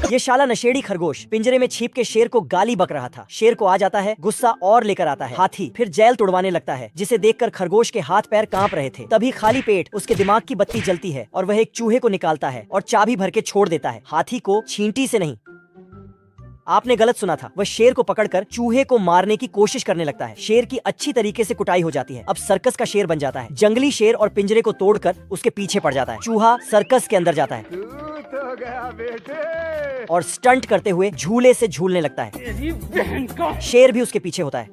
ये शाला नशेड़ी खरगोश पिंजरे में छिप के शेर को गाली बक रहा था। शेर को आ जाता है गुस्सा और लेकर आता है हाथी, फिर जेल तुड़वाने लगता है, जिसे देखकर खरगोश के हाथ पैर कांप रहे थे। तभी खाली पेट उसके दिमाग की बत्ती जलती है और वह एक चूहे को निकालता है और चाबी भर के छोड़ देता है। हाथी को छींटी से नहीं, आपने गलत सुना था, वह शेर को पकड़कर चूहे को मारने की कोशिश करने लगता है। शेर की अच्छी तरीके से कुटाई हो जाती है। अब सर्कस का शेर बन जाता है। जंगली शेर और पिंजरे को तोड़कर उसके पीछे पड़ जाता है। चूहा सर्कस के अंदर जाता है और स्टंट करते हुए झूले से झूलने लगता है। शेर भी उसके पीछे होता है।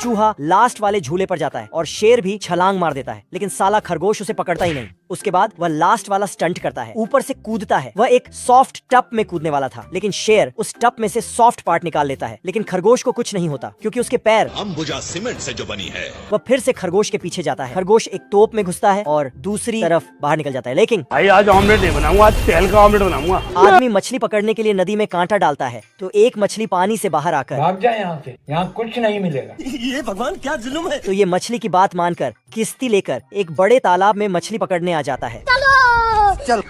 चूहा लास्ट वाले झूले पर जाता है और शेर भी छलांग मार देता है, लेकिन साला खरगोश उसे पकड़ता ही नहीं। उसके बाद वह लास्ट वाला स्टंट करता है, ऊपर से कूदता है। वह एक सॉफ्ट टप में कूदने वाला था, लेकिन शेर उस टप में से सॉफ्ट पार्ट निकाल लेता है। लेकिन खरगोश को कुछ नहीं होता, क्योंकि उसके पैर अंबुजा सीमेंट से जो बनी है। वह फिर से खरगोश के पीछे जाता है। खरगोश एक तोप में घुसता है और दूसरी तरफ बाहर निकल जाता है। लेकिन भाई आज ऑमलेट नहीं बनाऊंगा, आज तेल का ऑमलेट बनाऊंगा। आदमी मछली पकड़ने के लिए नदी में कांटा डालता है, तो एक मछली पानी से बाहर आकर भाग जाए यहाँ से, यहाँ कुछ नहीं मिलेगा। ये भगवान क्या जुल्म है। तो ये मछली की बात मानकर किश्ती लेकर एक बड़े तालाब में मछली पकड़ने आ जाता है। चल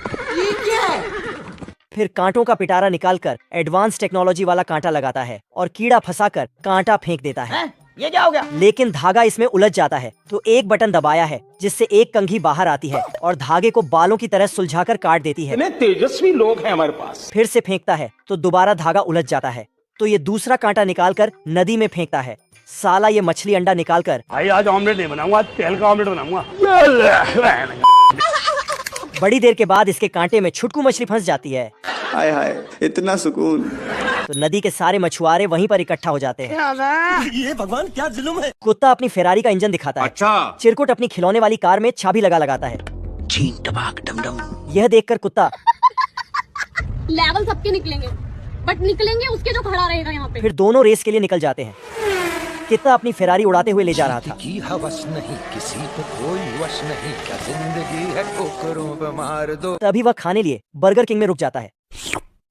फिर कांटों का पिटारा निकालकर एडवांस टेक्नोलॉजी वाला कांटा लगाता है और कीड़ा फंसाकर कांटा फेंक देता है। ये क्या हो गया? लेकिन धागा इसमें उलझ जाता है, तो एक बटन दबाया है जिससे एक कंघी बाहर आती है और धागे को बालों की तरह सुलझाकर काट देती है। इतने तेजस्वी लोग हैं हमारे पास। फिर से फेंकता है तो दोबारा धागा उलझ जाता है, तो ये दूसरा कांटा निकालकर नदी में फेंकता है। साला ये मछली अंडा निकालकर भाई आज ऑमलेट नहीं बनाऊंगा, आज तेल का ऑमलेट बनाऊंगा। बड़ी देर के बाद इसके कांटे में छुटकू मछली फंस जाती है। हाय हाय, इतना सुकून। तो नदी के सारे मछुआरे वहीं पर इकट्ठा हो जाते हैं। ये भगवान क्या जुल्म है। कुत्ता अपनी फेरारी का इंजन दिखाता है। अच्छा। चिरकुट अपनी खिलौने वाली कार में चाबी लगाता है। चीन टबाक डमडम। यह देखकर कुत्ता लेवल सबके निकलेंगे, बट निकलेंगे उसके जो खड़ा रहेगा यहाँ पे। फिर दोनों रेस के लिए निकल जाते हैं। कित्ता अपनी फेरारी उड़ाते हुए ले जा रहा था। की हवस नहीं, किसी पे कोई वश नहीं, क्या जिंदगी है ठोकरों पे मार दो। तभी वह खाने लिए बर्गर किंग में रुक जाता है।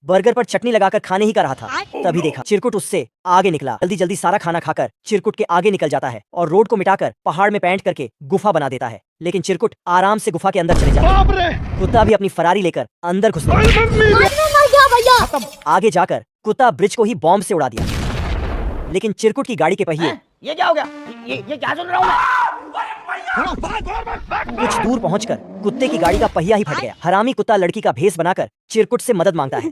बर्गर पर चटनी लगाकर खाने ही का रहा था, तभी देखा चिरकुट उससे आगे निकला। जल्दी जल्दी सारा खाना खाकर चिरकुट के आगे निकल जाता है और रोड को मिटाकर पहाड़ में पैंट करके गुफा बना देता है। लेकिन चिरकुट आराम से गुफा के अंदर चले जाता है। कुत्ता भी अपनी फरारी लेकर अंदर घुस गया। आगे जाकर कुत्ता ब्रिज को ही बॉम्ब से उड़ा दिया। लेकिन चिरकुट की गाड़ी के पहिए ये क्या हो गया? ये क्या सुन रहा हूँ मैं? कुछ दूर पहुंचकर कुत्ते की गाड़ी का पहिया ही फट गया। हरामी कुत्ता लड़की का भेष बनाकर चिरकुट से मदद मांगता है।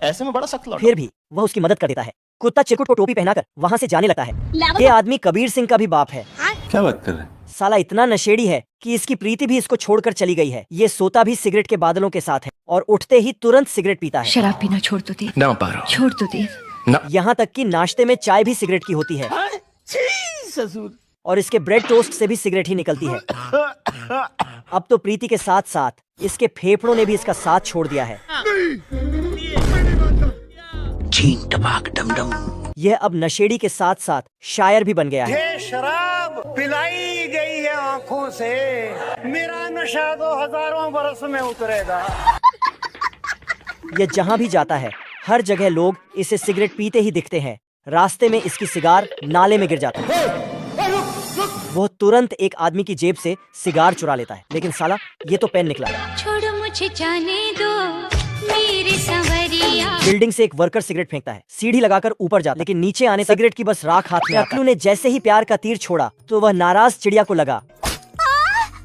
ऐसे में बड़ा सख्त लौटा। फिर भी वह उसकी मदद कर देता है। कुत्ता चिरकुट को टोपी पहनाकर वहाँ से जाने लगता है। ये आदमी कबीर सिंह का भी बाप है। क्या बात कर रहे हैं? साला इतना नशेड़ी है कि इसकी प्रीति भी इसको छोड़कर चली गई है। ये सोता भी सिगरेट के बादलों के साथ है और उठते ही तुरंत सिगरेट पीता है। शराब पीना छोड़ तो दे, ना पारो। छोड़ तो दे। यहाँ तक कि नाश्ते में चाय भी सिगरेट की होती है ससुर। और इसके ब्रेड टोस्ट से भी सिगरेट ही निकलती है। अब तो प्रीति के साथ साथ इसके फेफड़ों ने भी इसका साथ छोड़ दिया है। चीन टबाक डमडम। यह अब नशेड़ी के साथ साथ शायर भी बन गया है। ये शराब पिलाई गई है आँखों से, मेरा नशा तो हजारों बरस में उतरेगा। यह जहाँ भी जाता है हर जगह लोग इसे सिगरेट पीते ही दिखते हैं। रास्ते में इसकी सिगार नाले में गिर जाता है। वो तुरंत एक आदमी की जेब से सिगार चुरा लेता है, लेकिन साला ये तो पेन निकला। छोड़ो मुझे जाने दो मेरे संवरिया। बिल्डिंग से एक वर्कर सिगरेट फेंकता है, सीढ़ी लगाकर ऊपर जाता है, लेकिन नीचे आने तक सिगरेट की बस राख हाथ में। अकलू ने जैसे ही प्यार का तीर छोड़ा तो वह नाराज चिड़िया को लगा।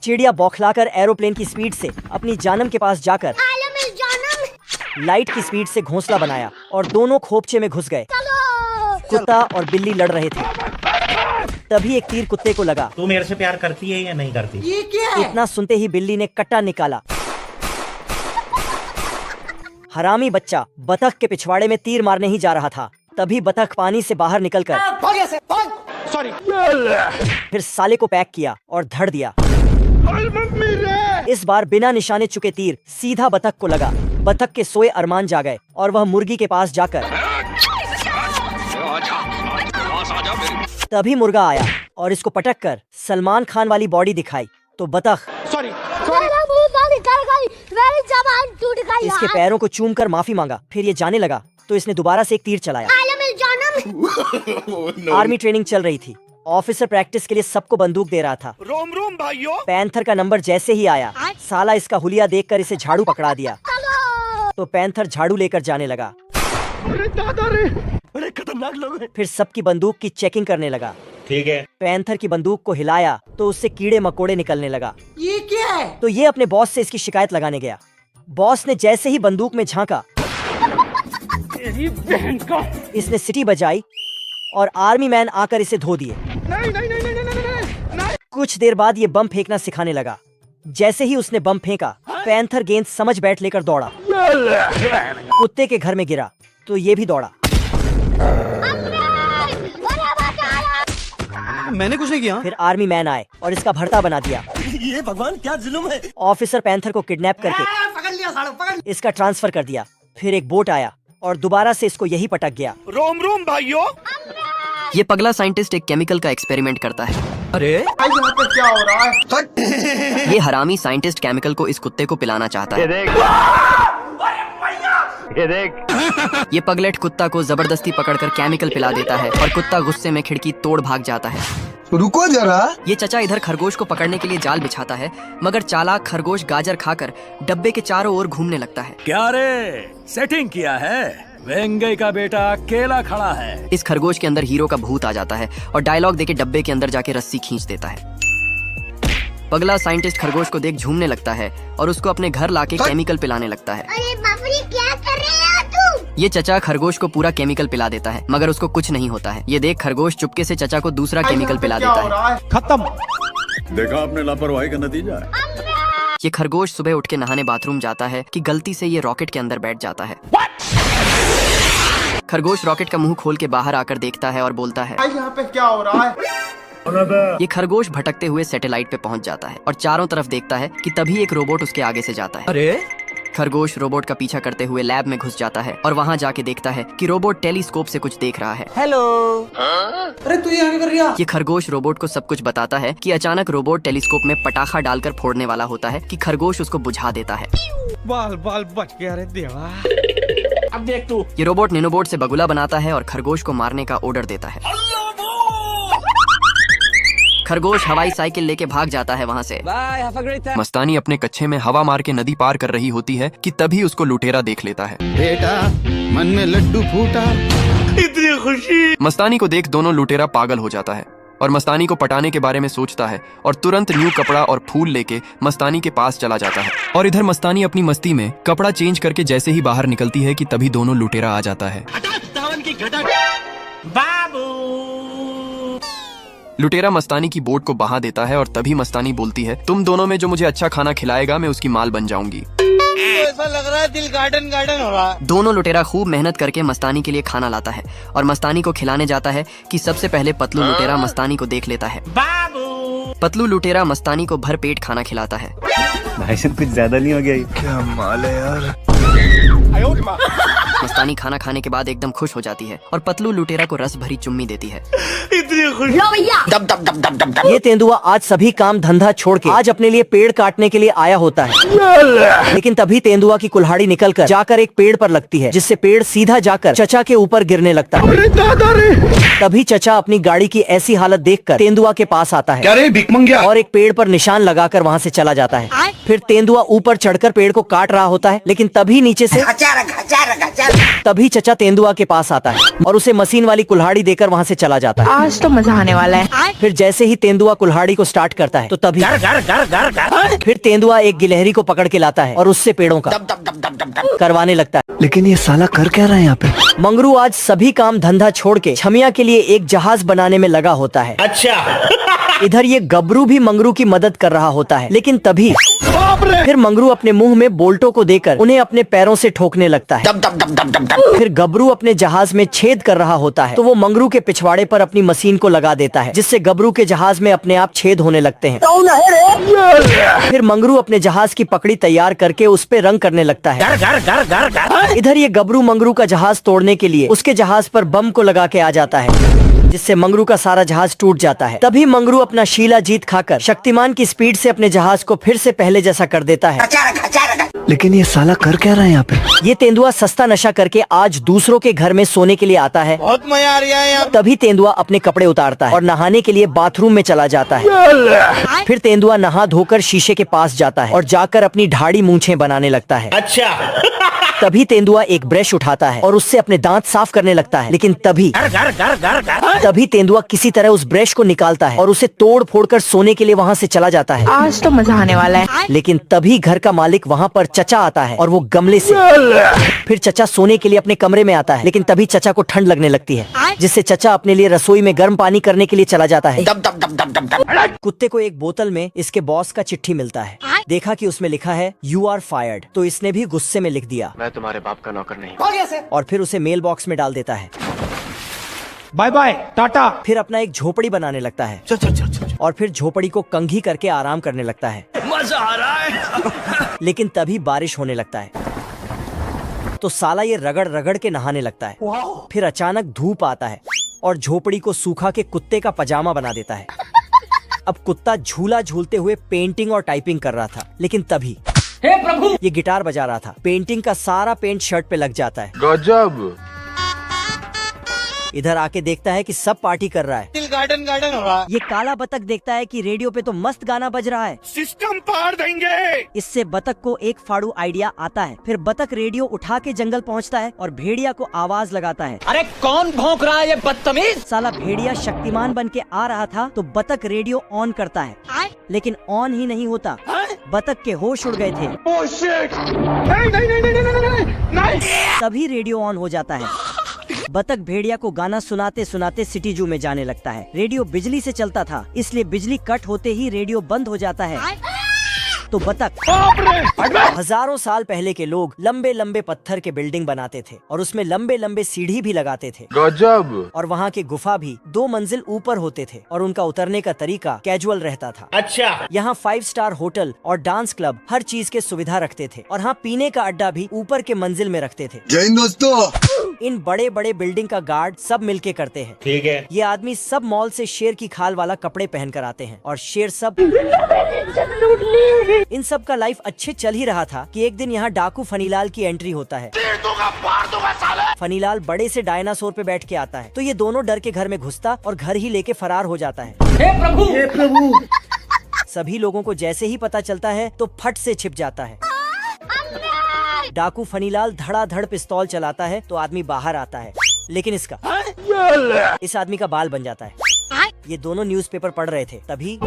चिड़िया बौखलाकर एरोप्लेन की स्पीड से अपनी जानम के पास जाकर लाइट की स्पीड से घोंसला बनाया और दोनों खोपचे में घुस गए। कुत्ता और बिल्ली लड़ रहे थे। तभी एक तीर कुत्ते को लगा। तू मेरे से प्यार करती है या नहीं करती? ये क्या है? इतना सुनते ही बिल्ली ने कट्टा निकाला। हरामी बच्चा बतख के पिछवाड़े में तीर मारने ही जा रहा था, तभी बतख पानी से बाहर निकलकर सॉरी। फिर साले को पैक किया और धड़ दिया। इस बार बिना निशाने चुके तीर सीधा बतख को लगा। बतख के सोए अरमान जा गए और वह मुर्गी के पास जाकर तभी मुर्गा आया और इसको पटक कर सलमान खान वाली बॉडी दिखाई, तो बतख सॉरी। इसके पैरों को चूमकर माफी मांगा। फिर ये जाने लगा तो इसने दोबारा से एक तीर चलाया। आर्मी ट्रेनिंग चल रही थी। ऑफिसर प्रैक्टिस के लिए सबको बंदूक दे रहा था। रोम रोम भाइयों। पैंथर का नंबर जैसे ही आया, साला इसका हुलिया देखकर इसे झाड़ू पकड़ा दिया। तो पैंथर झाड़ू लेकर जाने लगा। बड़े खतरनाक लोग हैं। फिर सबकी बंदूक की चेकिंग करने लगा। ठीक है। पैंथर की बंदूक को हिलाया तो उससे कीड़े मकोड़े निकलने लगा। ये क्या है? तो ये अपने बॉस से इसकी शिकायत लगाने गया। बॉस ने जैसे ही बंदूक में झांका, इसने सीटी बजाई और आर्मी मैन आकर इसे धो दिए। कुछ देर बाद ये बम फेंकना सिखाने लगा। जैसे ही उसने बम फेंका, पैंथर गेंद समझ बैठ लेकर दौड़ा। कुत्ते के घर में गिरा तो ये भी दौड़ा। मैंने कुछ नहीं किया। फिर आर्मी मैन आए और इसका भरता बना दिया। ये भगवान क्या जुल्म है। ऑफिसर पैंथर को किडनैप करके इसका ट्रांसफर कर दिया। फिर एक बोट आया और दोबारा से इसको यही पटक गया। रोम रोम भाइयों। ये पगला साइंटिस्ट एक केमिकल का एक्सपेरिमेंट करता है। अरे यहाँ पे क्या हो रहा है? ये हरामी साइंटिस्ट केमिकल को इस कुत्ते को पिलाना चाहता है। ये देख। ये पगलेट कुत्ता को जबरदस्ती पकड़कर केमिकल पिला देता है और कुत्ता गुस्से में खिड़की तोड़ भाग जाता है। रुको जरा। ये चचा इधर खरगोश को पकड़ने के लिए जाल बिछाता है, मगर चालाक खरगोश गाजर खाकर डब्बे के चारों ओर घूमने लगता है। क्या रे, सेटिंग किया है? वेंगई का बेटा अकेला खड़ा है। इस खरगोश के अंदर हीरो का भूत आ जाता है और डायलॉग देके डब्बे के अंदर जाके रस्सी खींच देता है। पगला साइंटिस्ट खरगोश को देख झूमने लगता है और उसको अपने घर लाके केमिकल पिलाने लगता है। अरे बाप रे, क्या कर रहे हो तुम? ये चचा खरगोश को पूरा केमिकल पिला देता है, मगर उसको कुछ नहीं होता है। ये देख खरगोश चुपके से चचा को दूसरा केमिकल पिला देता है। खत्म। देखा आपने लापरवाही का नतीजा है। ये खरगोश सुबह उठ के नहाने बाथरूम जाता है कि गलती से ये रॉकेट के अंदर बैठ जाता है। खरगोश रॉकेट का मुंह खोल के बाहर आकर देखता है और बोलता है, यहाँ पे क्या हो रहा है? ये खरगोश भटकते हुए सैटेलाइट पे पहुंच जाता है और चारों तरफ देखता है कि तभी एक रोबोट उसके आगे से जाता है। अरे खरगोश रोबोट का पीछा करते हुए लैब में घुस जाता है और वहाँ जाके देखता है कि रोबोट टेलीस्कोप से कुछ देख रहा है। हेलो। अरे तू यहाँ क्या कर रहा? ये खरगोश रोबोट को सब कुछ बताता है कि अचानक रोबोट टेलीस्कोप में पटाखा डालकर फोड़ने वाला होता है कि खरगोश उसको बुझा देता है। बाल बाल बच गया रे देवा। अब देख तू। ये रोबोट नैनोबोट से बगुला बनाता है और खरगोश को मारने का ऑर्डर देता है। खरगोश हवाई साइकिल लेके भाग जाता है वहाँ से। मस्तानी अपने कच्छे में हवा मार के नदी पार कर रही होती है कि तभी उसको लुटेरा देख लेता है। बेटा मन में लड्डू फूटा। इतनी खुशी। मस्तानी को देख दोनों लुटेरा पागल हो जाता है और मस्तानी को पटाने के बारे में सोचता है और तुरंत न्यू कपड़ा और फूल लेके मस्तानी के पास चला जाता है। और इधर मस्तानी अपनी मस्ती में कपड़ा चेंज करके जैसे ही बाहर निकलती है कि तभी दोनों लुटेरा आ जाता है। लुटेरा मस्तानी की बोट को बहा देता है और तभी मस्तानी बोलती है, तुम दोनों में जो मुझे अच्छा खाना खिलाएगा मैं उसकी माल बन जाऊंगी। ऐसा लग रहा है दिल गार्डन गार्डन हो रहा है। दोनों लुटेरा खूब मेहनत करके मस्तानी के लिए खाना लाता है और मस्तानी को खिलाने जाता है कि सबसे पहले पतलू लुटेरा मस्तानी को देख लेता है। पतलू लुटेरा मस्तानी को भर पेट खाना खिलाता है। भाई साहब कुछ ज्यादा नहीं हो गया? क्या माल है यार। मस्तानी खाना खाने के बाद एकदम खुश हो जाती है और पतलू लुटेरा को रस भरी चुम्मी देती है। लो भैया। ये तेंदुआ आज सभी काम धंधा छोड़ के आज अपने लिए पेड़ काटने के लिए आया होता है। लेकिन तभी तेंदुआ की कुल्हाड़ी निकलकर जाकर एक पेड़ पर लगती है, जिससे पेड़ सीधा जाकर चचा के ऊपर गिरने लगता है। तभी चचा अपनी गाड़ी की ऐसी हालत देखकर तेंदुआ के पास आता है और एक पेड़ पर निशान लगाकर वहाँ से चला जाता है। फिर तेंदुआ ऊपर चढ़कर पेड़ को काट रहा होता है, लेकिन तभी नीचे से तभी चचा तेंदुआ के पास आता है और उसे मशीन वाली कुल्हाड़ी देकर वहाँ से चला जाता है। आज तो मजा आने वाला है। फिर जैसे ही तेंदुआ कुल्हाड़ी को स्टार्ट करता है तो तभी फिर तेंदुआ एक गिलहरी को पकड़ के लाता है और उससे पेड़ों का करवाने लगता है। लेकिन ये साला कर क्या रहा है यहाँ पे? मंगरू आज सभी काम धंधा छोड़ के छमिया के लिए एक जहाज बनाने में लगा होता है। अच्छा। इधर ये गबरू भी मंगरू की मदद कर रहा होता है, लेकिन तभी फिर मंगरू अपने मुंह में बोल्टों को देकर उन्हें अपने पैरों से ठोकने लगता है। फिर गबरू अपने जहाज में छेद कर रहा होता है तो वो मंगरू के पिछवाड़े पर अपनी मशीन को लगा देता है, जिससे गबरू के जहाज में अपने आप छेद होने लगते हैं। फिर मंगरू अपने जहाज की पकड़ी तैयार करके उस पे रंग करने लगता है। इधर ये गबरू मंगरू का जहाज तोड़ने के लिए उसके जहाज पर बम को लगा के आ जाता है, जिससे मंगरू का सारा जहाज टूट जाता है। तभी मंगरू अपना शीला जीत खाकर शक्तिमान की स्पीड से अपने जहाज को फिर से पहले जैसा कर देता है। लेकिन ये साला कर क्या रहा है यहाँ पे? ये तेंदुआ सस्ता नशा करके आज दूसरों के घर में सोने के लिए आता है। बहुत मजा आ रहा है यहाँ। तभी तेंदुआ अपने कपड़े उतारता है और नहाने के लिए बाथरूम में चला जाता है। फिर तेंदुआ नहा धोकर शीशे के पास जाता है और जाकर अपनी ढाड़ी मूंछें बनाने लगता है। अच्छा। तभी तेंदुआ एक ब्रश उठाता है और उससे अपने दांत साफ करने लगता है। लेकिन तभी तेंदुआ किसी तरह उस ब्रश को निकालता है और उसे तोड़ फोड़ कर सोने के लिए वहाँ से चला जाता है। आज तो मजा आने वाला है। लेकिन तभी घर का मालिक वहाँ पर चचा आता है और वो गमले से फिर चचा सोने के लिए अपने कमरे में आता है। लेकिन तभी चचा को ठंड लगने लगती है, जिससे चचा अपने लिए रसोई में गर्म पानी करने के लिए चला जाता है। कुत्ते को एक बोतल में इसके बॉस का चिट्ठी मिलता है। देखा कि उसमें लिखा है यू आर फायर्ड, तो इसने भी गुस्से में लिख दिया मैं तुम्हारे बाप का नौकर नहीं। और फिर उसे मेल बॉक्स में डाल देता है। Bye bye tata. फिर अपना एक झोपड़ी बनाने लगता है और फिर झोपड़ी को कंघी करके आराम करने लगता है। मजा आ रहा है। लेकिन तभी बारिश होने लगता है तो साला ये रगड़ रगड़ के नहाने लगता है। फिर अचानक धूप आता है और झोपड़ी को सूखा के कुत्ते का पजामा बना देता है। अब कुत्ता झूला झूलते हुए पेंटिंग और टाइपिंग कर रहा था, लेकिन तभी हे प्रभु, ये गिटार बजा रहा था। पेंटिंग का सारा पेंट शर्ट पे लग जाता है। गजब। इधर आके देखता है कि सब पार्टी कर रहा है। दिल गार्डन गार्डन हो रहा है। ये काला बतख देखता है कि रेडियो पे तो मस्त गाना बज रहा है। सिस्टम पार देंगे। इससे बतख को एक फाड़ू आइडिया आता है। फिर बतख रेडियो उठा के जंगल पहुंचता है और भेड़िया को आवाज लगाता है। अरे कौन भौंक रहा है ये बदतमीज? साला भेड़िया शक्तिमान बन के आ रहा था तो बतख रेडियो ऑन करता है, लेकिन ऑन ही नहीं होता। बतख के होश उड़ गए थे। तभी रेडियो ऑन हो जाता है। बतख भेड़िया को गाना सुनाते सुनाते सिटी जू में जाने लगता है। रेडियो बिजली से चलता था, इसलिए बिजली कट होते ही रेडियो बंद हो जाता है। तो बतख हजारों साल पहले के लोग लंबे लंबे पत्थर के बिल्डिंग बनाते थे और उसमें लंबे लंबे सीढ़ी भी लगाते थे। गजब। और वहाँ के गुफा भी 2 मंजिल ऊपर होते थे और उनका उतरने का तरीका कैजुअल रहता था। अच्छा। यहाँ 5 स्टार होटल और डांस क्लब हर चीज के सुविधा रखते थे और हाँ, पीने का अड्डा भी ऊपर के मंजिल में रखते थे। जय हिंद दोस्तों। इन बड़े बड़े बिल्डिंग का गार्ड सब मिलके करते हैं। ठीक है। ये आदमी सब मॉल से शेर की खाल वाला कपड़े पहन कर आते हैं और शेर सब इन सब का लाइफ अच्छे चल ही रहा था कि एक दिन यहाँ डाकू फनीलाल की एंट्री होता है। फनीलाल बड़े से डायनासोर पे बैठ के आता है तो ये दोनों डर के घर में घुसता और घर ही लेके फरार हो जाता है। हे प्रभु, हे प्रभु। सभी लोगों को जैसे ही पता चलता है तो फट से छिप जाता है। डाकू फनीलाल धड़ाधड़ पिस्तौल चलाता है तो आदमी बाहर आता है, लेकिन इस आदमी का बाल बन जाता है। ये दोनों न्यूज़पेपर पढ़ रहे थे। तभी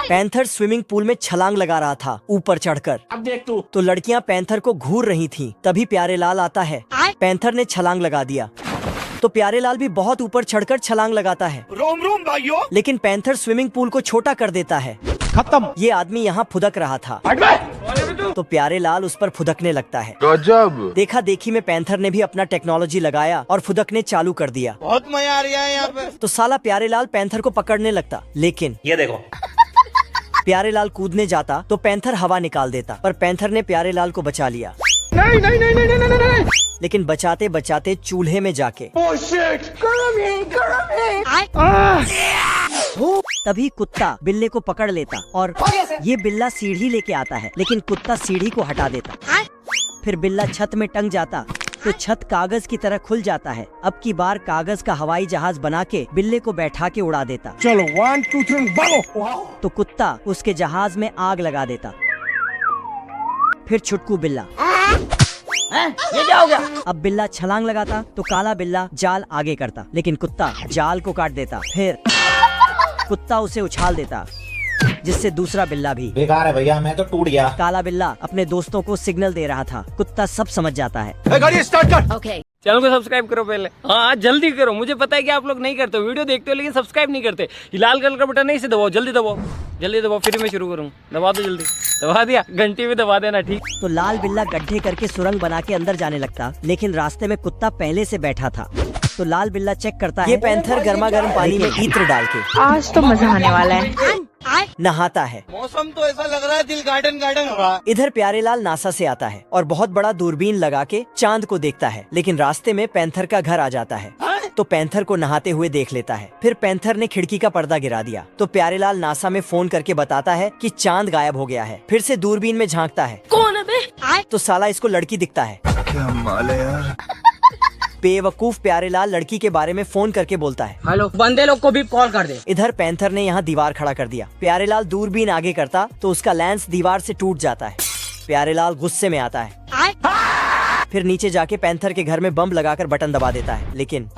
पैंथर स्विमिंग पूल में छलांग लगा रहा था ऊपर चढ़कर। अब देख तू। तो लड़कियां पैंथर को घूर रही थीं। तभी प्यारेलाल आता है। पैंथर ने छलांग लगा दिया तो प्यारेलाल भी बहुत ऊपर चढ़कर छलांग लगाता है। रोम रोम भाइयों। लेकिन पैंथर स्विमिंग पूल को छोटा कर देता है। खत्म। ये आदमी यहाँ फुदक रहा था तो प्यारेलाल उस पर फुदकने लगता है। गजब। देखा देखी में पैंथर ने भी अपना टेक्नोलॉजी लगाया और फुदकने चालू कर दिया। बहुत मजा आ रहा है यहाँ पे। तो साला प्यारेलाल पैंथर को पकड़ने लगता, लेकिन ये देखो, प्यारेलाल कूदने जाता तो पैंथर हवा निकाल देता, पर पैंथर ने प्यारेलाल को बचा लिया। नहीं नहीं नहीं नहीं नहीं नहीं। लेकिन बचाते बचाते चूल्हे में जाके तभी कुत्ता बिल्ले को पकड़ लेता और ये बिल्ला सीढ़ी लेके आता है, लेकिन कुत्ता सीढ़ी को हटा देता। फिर बिल्ला छत में टंग जाता तो छत कागज की तरह खुल जाता है। अब की बार कागज का हवाई जहाज बना के बिल्ले को बैठा के उड़ा देता। चलो 1 2 3 भागो। तो कुत्ता उसके जहाज में आग लगा देता। फिर छुटकू बिल्ला ये क्या हो गया? अब बिल्ला छलांग लगाता तो काला बिल्ला जाल आगे करता, लेकिन कुत्ता जाल को काट देता। फिर कुत्ता उसे उछाल देता, जिससे दूसरा बिल्ला भी। बेकार है भैया, मैं तो टूट गया। काला बिल्ला अपने दोस्तों को सिग्नल दे रहा था। कुत्ता सब समझ जाता है। गाड़ी स्टार्ट कर। ओके। चैनल को सब्सक्राइब करो पहले। हाँ जल्दी करो, मुझे पता है कि आप लोग नहीं करते हो, वीडियो देखते हो लेकिन सब्सक्राइब नहीं करते। ये लाल कलर का बटन है, इसे दबाओ, जल्दी दबाओ, जल्दी दबाओ, फिर मैं शुरू करूँ। दबा दो जल्दी। दबा दिया, घंटी भी दबा देना, ठीक। तो लाल बिल्ला गड्ढे करके सुरंग बना के अंदर जाने लगता, लेकिन रास्ते में कुत्ता पहले से बैठा था। तो लाल बिल्ला चेक करता है। ये पैंथर गर्मा गर्म पानी में इत्र डाल के आज तो मजा आने वाला है। नहाता है। मौसम तो ऐसा लग रहा है दिल गार्डन गार्डन हो रहा है। इधर प्यारेलाल नासा से आता है और बहुत बड़ा दूरबीन लगा के चांद को देखता है, लेकिन रास्ते में पैंथर का घर आ जाता है। तो पैंथर को नहाते हुए देख लेता है। फिर पैंथर ने खिड़की का पर्दा गिरा दिया तो प्यारेलाल नासा में फोन करके बताता है कि चांद गायब हो गया है। फिर से दूरबीन में झांकता है, कौन है बे? तो साला इसको लड़की दिखता है। क्या माल है यार। बेवकूफ प्यारेलाल लड़की के बारे में फोन करके बोलता है, हेलो, बंदे लोग को भी कॉल कर दे। इधर पैंथर ने यहाँ दीवार खड़ा कर दिया। प्यारेलाल दूरबीन आगे करता तो उसका लेंस दीवार से टूट जाता है। प्यारेलाल गुस्से में आता है, फिर नीचे जाके पैंथर के घर में बम लगाकर बटन दबा देता है, लेकिन